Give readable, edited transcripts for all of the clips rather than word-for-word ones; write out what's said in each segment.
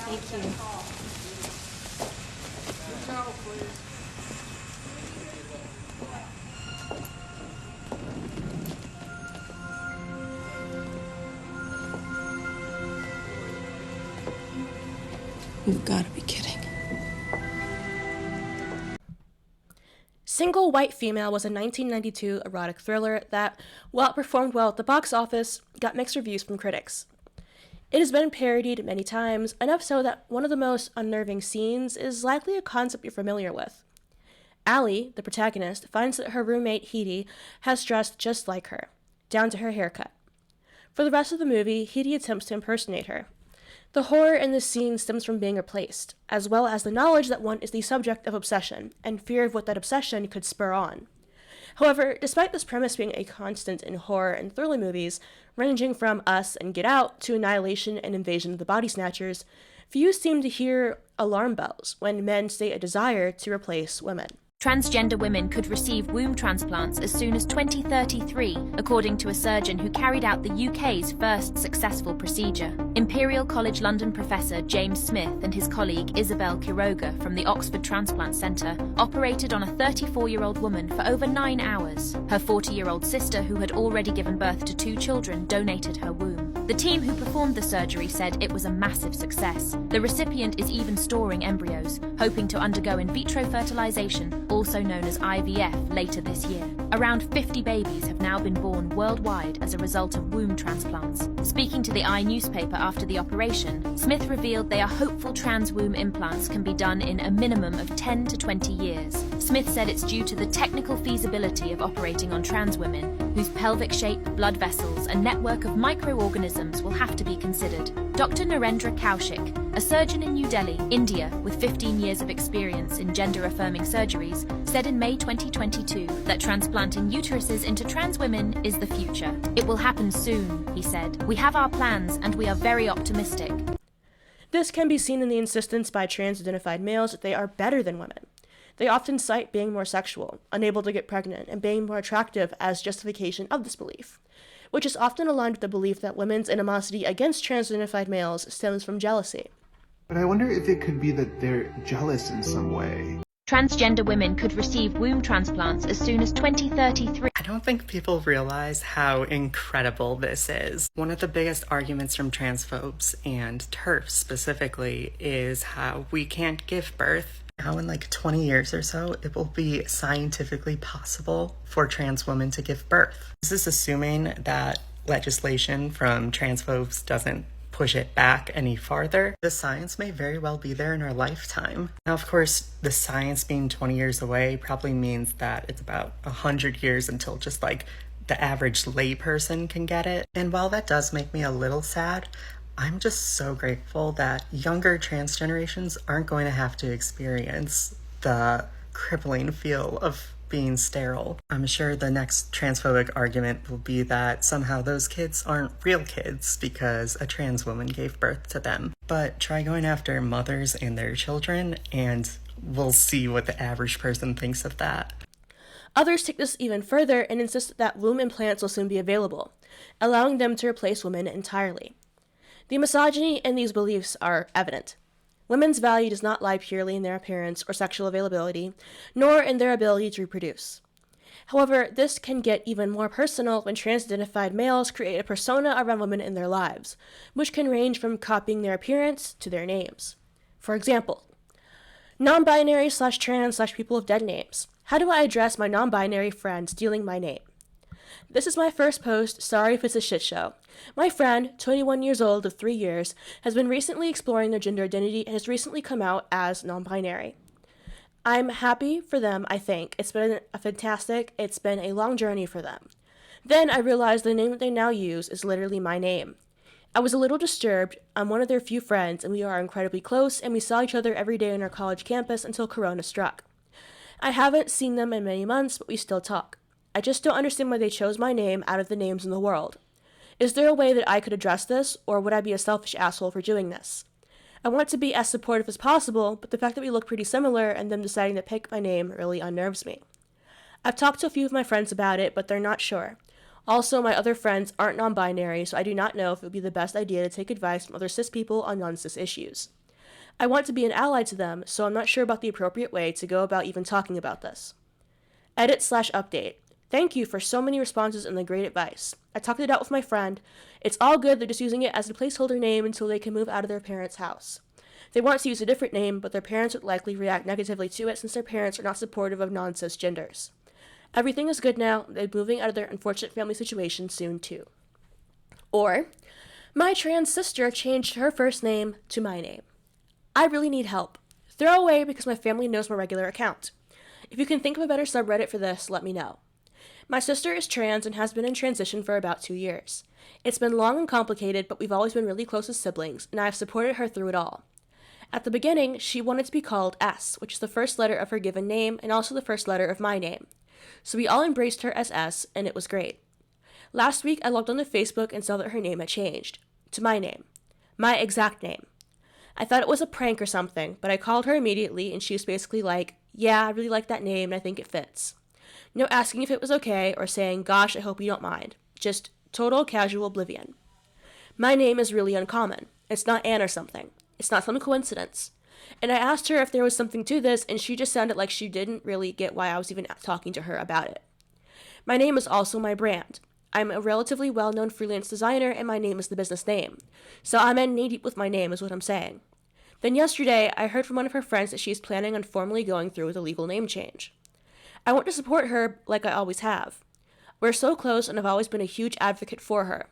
Thank you. You've got to be kidding. Single White Female was a 1992 erotic thriller that, while it performed well at the box office, got mixed reviews from critics. It has been parodied many times, enough so that one of the most unnerving scenes is likely a concept you're familiar with. Allie, the protagonist, finds that her roommate Heidi has dressed just like her, down to her haircut. For the rest of the movie, Heidi attempts to impersonate her. The horror in this scene stems from being replaced, as well as the knowledge that one is the subject of obsession, and fear of what that obsession could spur on. However, despite this premise being a constant in horror and thriller movies, ranging from Us and Get Out to Annihilation and Invasion of the Body Snatchers, few seem to hear alarm bells when men state a desire to replace women. Transgender women could receive womb transplants as soon as 2033, according to a surgeon who carried out the UK's first successful procedure. Imperial College London professor James Smith and his colleague Isabel Quiroga from the Oxford Transplant Centre operated on a 34-year-old woman for over 9 hours. Her 40-year-old sister, who had already given birth to 2 children, donated her womb. The team who performed the surgery said it was a massive success. The recipient is even storing embryos, hoping to undergo in vitro fertilization, also known as IVF, later this year. Around 50 babies have now been born worldwide as a result of womb transplants. Speaking to the I newspaper after the operation, Smith revealed they are hopeful trans womb implants can be done in a minimum of 10 to 20 years. Smith said it's due to the technical feasibility of operating on trans women, whose pelvic shape, blood vessels, and network of microorganisms will have to be considered. Dr. Narendra Kaushik, a surgeon in New Delhi, India, with 15 years of experience in gender-affirming surgeries, said in May 2022 that transplanting uteruses into trans women is the future. It will happen soon, he said. We have our plans and we are very optimistic. This can be seen in the insistence by trans-identified males that they are better than women. They often cite being more sexual, unable to get pregnant, and being more attractive as justification of this belief, which is often aligned with the belief that women's animosity against trans-identified males stems from jealousy. But I wonder if it could be that they're jealous in some way. Transgender women could receive womb transplants as soon as 2033. I don't think people realize how incredible this is. One of the biggest arguments from transphobes and TERFs specifically is how we can't give birth. Now in like 20 years or so, it will be scientifically possible for trans women to give birth. This is assuming that legislation from transphobes doesn't push it back any farther. The science may very well be there in our lifetime. Now, of course, the science being 20 years away probably means that it's about 100 years until just like the average layperson can get it. And while that does make me a little sad, I'm just so grateful that younger trans generations aren't going to have to experience the crippling feel of being sterile. I'm sure the next transphobic argument will be that somehow those kids aren't real kids because a trans woman gave birth to them. But try going after mothers and their children and we'll see what the average person thinks of that. Others take this even further and insist that womb implants will soon be available, allowing them to replace women entirely. The misogyny in these beliefs are evident. Women's value does not lie purely in their appearance or sexual availability, nor in their ability to reproduce. However, this can get even more personal when trans-identified males create a persona around women in their lives, which can range from copying their appearance to their names. For example, non-binary/trans/people of dead names. How do I address my non-binary friend stealing my name? This is my first post, sorry if it's a shit show. My friend, 21 years old of 3 years, has been recently exploring their gender identity and has recently come out as non-binary. I'm happy for them, I think. It's been it's been a long journey for them. Then I realized the name that they now use is literally my name. I was a little disturbed. I'm one of their few friends, and we are incredibly close, and we saw each other every day on our college campus until Corona struck. I haven't seen them in many months, but we still talk. I just don't understand why they chose my name out of the names in the world. Is there a way that I could address this, or would I be a selfish asshole for doing this? I want to be as supportive as possible, but the fact that we look pretty similar and them deciding to pick my name really unnerves me. I've talked to a few of my friends about it, but they're not sure. Also, my other friends aren't non-binary, so I do not know if it would be the best idea to take advice from other cis people on non-cis issues. I want to be an ally to them, so I'm not sure about the appropriate way to go about even talking about this. Edit/update. Thank you for so many responses and the great advice. I talked it out with my friend. It's all good, they're just using it as a placeholder name until they can move out of their parents' house. They want to use a different name, but their parents would likely react negatively to it since their parents are not supportive of non-cisgenders. Everything is good now, they're moving out of their unfortunate family situation soon too. Or, my trans sister changed her first name to my name. I really need help. Throw away because my family knows my regular account. If you can think of a better subreddit for this, let me know. My sister is trans and has been in transition for about 2 years. It's been long and complicated, but we've always been really close as siblings, and I've supported her through it all. At the beginning, she wanted to be called S, which is the first letter of her given name and also the first letter of my name. So we all embraced her as S, and it was great. Last week, I logged onto Facebook and saw that her name had changed. To my name. My exact name. I thought it was a prank or something, but I called her immediately, and she was basically like, yeah, I really like that name, and I think it fits. No asking if it was okay, or saying, gosh, I hope you don't mind. Just total casual oblivion. My name is really uncommon. It's not Anne or something. It's not some coincidence. And I asked her if there was something to this, and she just sounded like she didn't really get why I was even talking to her about it. My name is also my brand. I'm a relatively well-known freelance designer, and my name is the business name. So I'm in knee-deep with my name, is what I'm saying. Then yesterday, I heard from one of her friends that she is planning on formally going through with a legal name change. I want to support her like I always have. We're so close, and I've always been a huge advocate for her.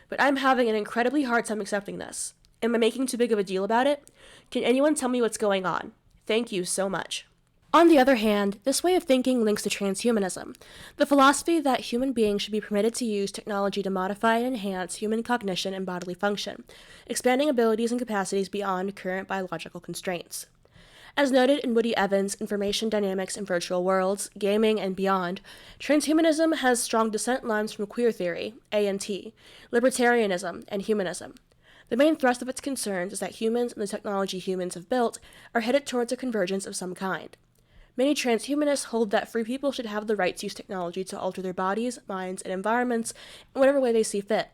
But I'm having an incredibly hard time accepting this. Am I making too big of a deal about it? Can anyone tell me what's going on? Thank you so much. On the other hand, this way of thinking links to transhumanism, the philosophy that human beings should be permitted to use technology to modify and enhance human cognition and bodily function, expanding abilities and capacities beyond current biological constraints. As noted in Woody Evans' Information Dynamics in Virtual Worlds, Gaming, and Beyond, transhumanism has strong descent lines from queer theory, ANT, libertarianism, and humanism. The main thrust of its concerns is that humans and the technology humans have built are headed towards a convergence of some kind. Many transhumanists hold that free people should have the right to use technology to alter their bodies, minds, and environments in whatever way they see fit.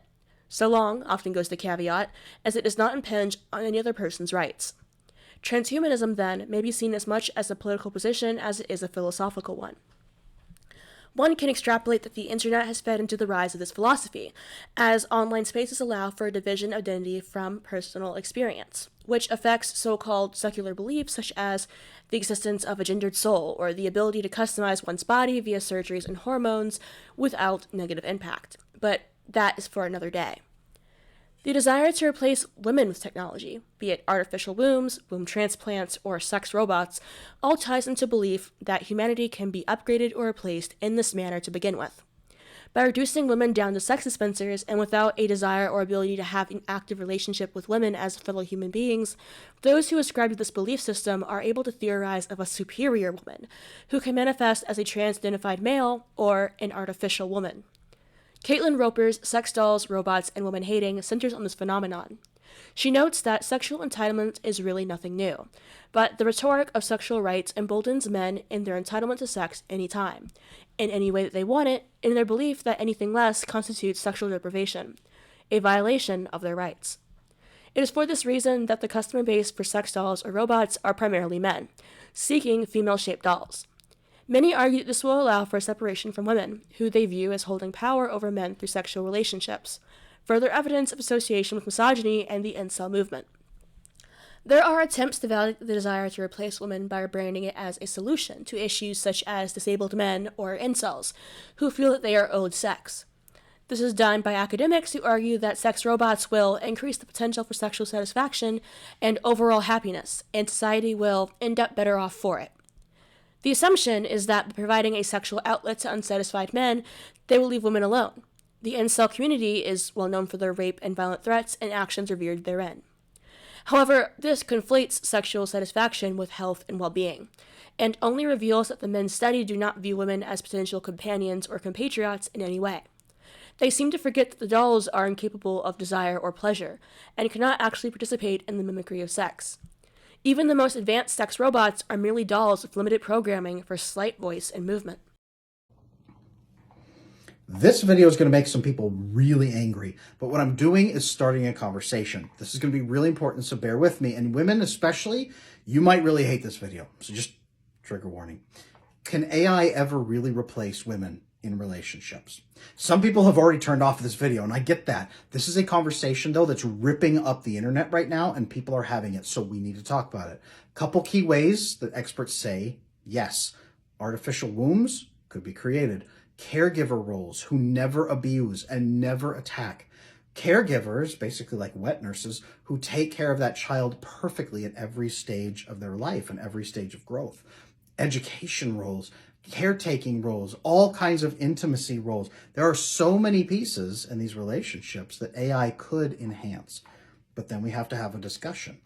So long, often goes the caveat, as it does not impinge on any other person's rights. Transhumanism, then, may be seen as much as a political position as it is a philosophical one. One can extrapolate that the internet has fed into the rise of this philosophy, as online spaces allow for a division of identity from personal experience, which affects so-called secular beliefs such as the existence of a gendered soul or the ability to customize one's body via surgeries and hormones without negative impact. But that is for another day. The desire to replace women with technology, be it artificial wombs, womb transplants, or sex robots, all ties into belief that humanity can be upgraded or replaced in this manner to begin with. By reducing women down to sex dispensers and without a desire or ability to have an active relationship with women as fellow human beings, those who ascribe to this belief system are able to theorize of a superior woman, who can manifest as a trans-identified male or an artificial woman. Caitlin Roper's Sex Dolls, Robots, and Woman Hating centers on this phenomenon. She notes that sexual entitlement is really nothing new, but the rhetoric of sexual rights emboldens men in their entitlement to sex anytime, in any way that they want it, in their belief that anything less constitutes sexual deprivation, a violation of their rights. It is for this reason that the customer base for sex dolls or robots are primarily men, seeking female-shaped dolls. Many argue that this will allow for a separation from women, who they view as holding power over men through sexual relationships, further evidence of association with misogyny and the incel movement. There are attempts to validate the desire to replace women by branding it as a solution to issues such as disabled men or incels, who feel that they are owed sex. This is done by academics who argue that sex robots will increase the potential for sexual satisfaction and overall happiness, and society will end up better off for it. The assumption is that by providing a sexual outlet to unsatisfied men, they will leave women alone. The incel community is well known for their rape and violent threats and actions revered therein. However, this conflates sexual satisfaction with health and well-being, and only reveals that the men studied do not view women as potential companions or compatriots in any way. They seem to forget that the dolls are incapable of desire or pleasure, and cannot actually participate in the mimicry of sex. Even the most advanced sex robots are merely dolls with limited programming for slight voice and movement. This video is going to make some people really angry, but what I'm doing is starting a conversation. This is going to be really important, so bear with me. And women especially, you might really hate this video, so just trigger warning. Can AI ever really replace women in relationships? Some people have already turned off this video, and I get that. This is a conversation, though, that's ripping up the internet right now, and people are having it, so we need to talk about it. Couple key ways that experts say yes. Artificial wombs could be created. Caregiver roles who never abuse and never attack. Caregivers, basically like wet nurses, who take care of that child perfectly at every stage of their life and every stage of growth. Education roles, caretaking roles, all kinds of intimacy roles. There are so many pieces in these relationships that AI could enhance. But then we have to have a discussion.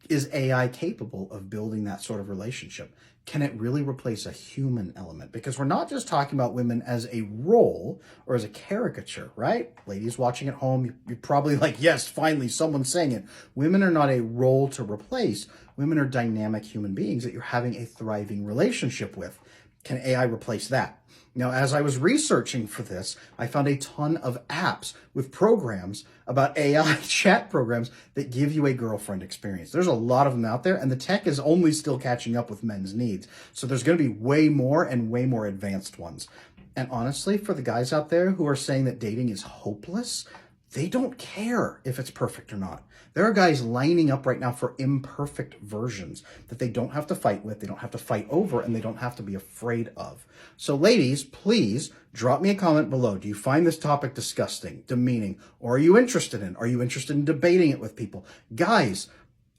Is AI capable of building that sort of relationship? Can it really replace a human element? Because we're not just talking about women as a role or as a caricature, right? Ladies watching at home, you're probably like, yes, finally, someone's saying it. Women are not a role to replace. Women are dynamic human beings that you're having a thriving relationship with. Can AI replace that? Now, as I was researching for this, I found a ton of apps with programs about AI chat programs that give you a girlfriend experience. There's a lot of them out there, and the tech is only still catching up with men's needs. So there's going to be way more and way more advanced ones. And honestly, for the guys out there who are saying that dating is hopeless, they don't care if it's perfect or not. There are guys lining up right now for imperfect versions that they don't have to fight with, they don't have to fight over, and they don't have to be afraid of. So ladies, please drop me a comment below. Do you find this topic disgusting, demeaning, or are you interested in? Are you interested in debating it with people? Guys,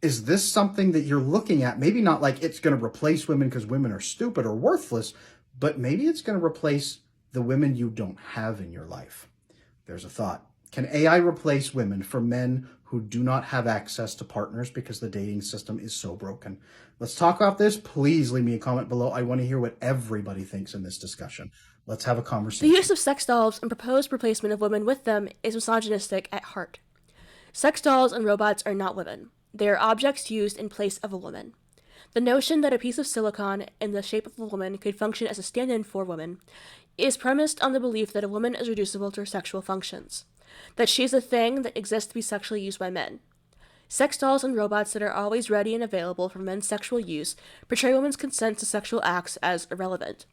is this something that you're looking at? Maybe not like it's going to replace women because women are stupid or worthless, but maybe it's going to replace the women you don't have in your life. There's a thought. Can AI replace women for men who do not have access to partners because the dating system is so broken? Let's talk about this. Please leave me a comment below. I want to hear what everybody thinks in this discussion. Let's have a conversation. The use of sex dolls and proposed replacement of women with them is misogynistic at heart. Sex dolls and robots are not women. They are objects used in place of a woman. The notion that a piece of silicon in the shape of a woman could function as a stand-in for women is premised on the belief that a woman is reducible to her sexual functions, that she is a thing that exists to be sexually used by men. Sex dolls and robots that are always ready and available for men's sexual use portray women's consent to sexual acts as irrelevant.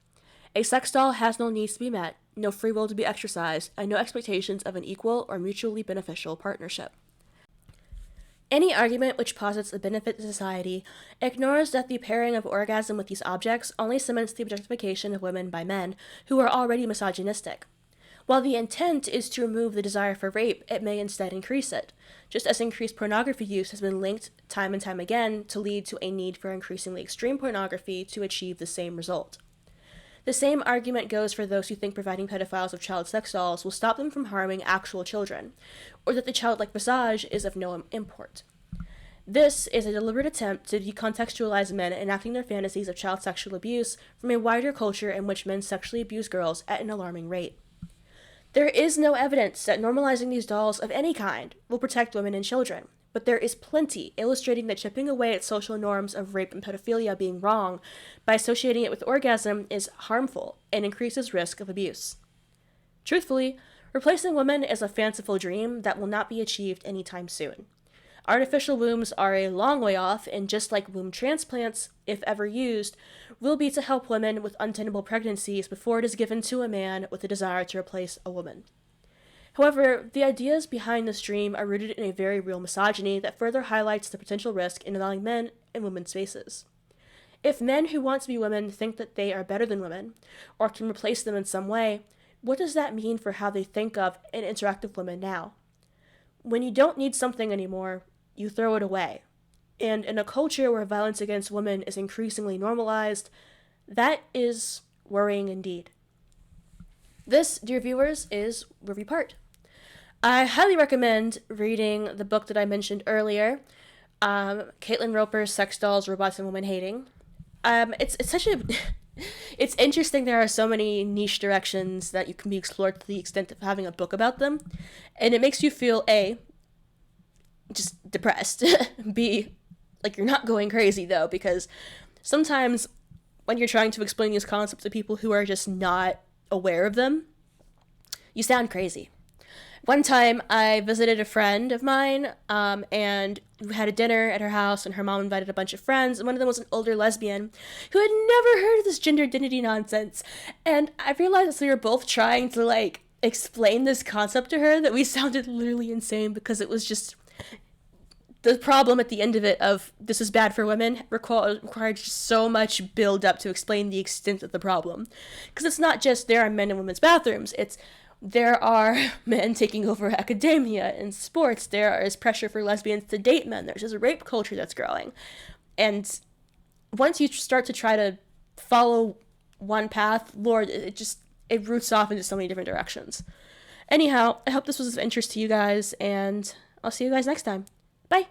A sex doll has no needs to be met, no free will to be exercised, and no expectations of an equal or mutually beneficial partnership. Any argument which posits a benefit to society ignores that the pairing of orgasm with these objects only cements the objectification of women by men who are already misogynistic. While the intent is to remove the desire for rape, it may instead increase it, just as increased pornography use has been linked time and time again to lead to a need for increasingly extreme pornography to achieve the same result. The same argument goes for those who think providing pedophiles with child sex dolls will stop them from harming actual children, or that the childlike massage is of no import. This is a deliberate attempt to decontextualize men enacting their fantasies of child sexual abuse from a wider culture in which men sexually abuse girls at an alarming rate. There is no evidence that normalizing these dolls of any kind will protect women and children, but there is plenty illustrating that chipping away at social norms of rape and pedophilia being wrong by associating it with orgasm is harmful and increases risk of abuse. Truthfully, replacing women is a fanciful dream that will not be achieved anytime soon. Artificial wombs are a long way off, and just like womb transplants, if ever used, will be to help women with untenable pregnancies before it is given to a man with a desire to replace a woman. However, the ideas behind this dream are rooted in a very real misogyny that further highlights the potential risk in allowing men in women's spaces. If men who want to be women think that they are better than women, or can replace them in some way, what does that mean for how they think of and interact with women now? When you don't need something anymore, you throw it away. And in a culture where violence against women is increasingly normalized, that is worrying indeed. This, dear viewers, is where we part. I highly recommend reading the book that I mentioned earlier, Caitlin Roper's Sex Dolls, Robots, and Woman Hating. It's such a... It's interesting there are so many niche directions that you can be explored to the extent of having a book about them. And it makes you feel, A, just depressed. B, like you're not going crazy though, because sometimes when you're trying to explain these concepts to people who are just not aware of them, You sound crazy. One time, I visited a friend of mine, and we had a dinner at her house, and her mom invited a bunch of friends, and one of them was an older lesbian who had never heard of this gender identity nonsense. And I realized as we were both trying to, like, explain this concept to her that we sounded literally insane, because it was just... the problem at the end of it of this is bad for women required just so much build up to explain the extent of the problem. Because it's not just there are men in women's bathrooms, it's there are men taking over academia and sports. There is pressure for lesbians to date men. There's this rape culture that's growing. And once you start to try to follow one path, Lord, it roots off into so many different directions. Anyhow, I hope this was of interest to you guys, and I'll see you guys next time. Bye!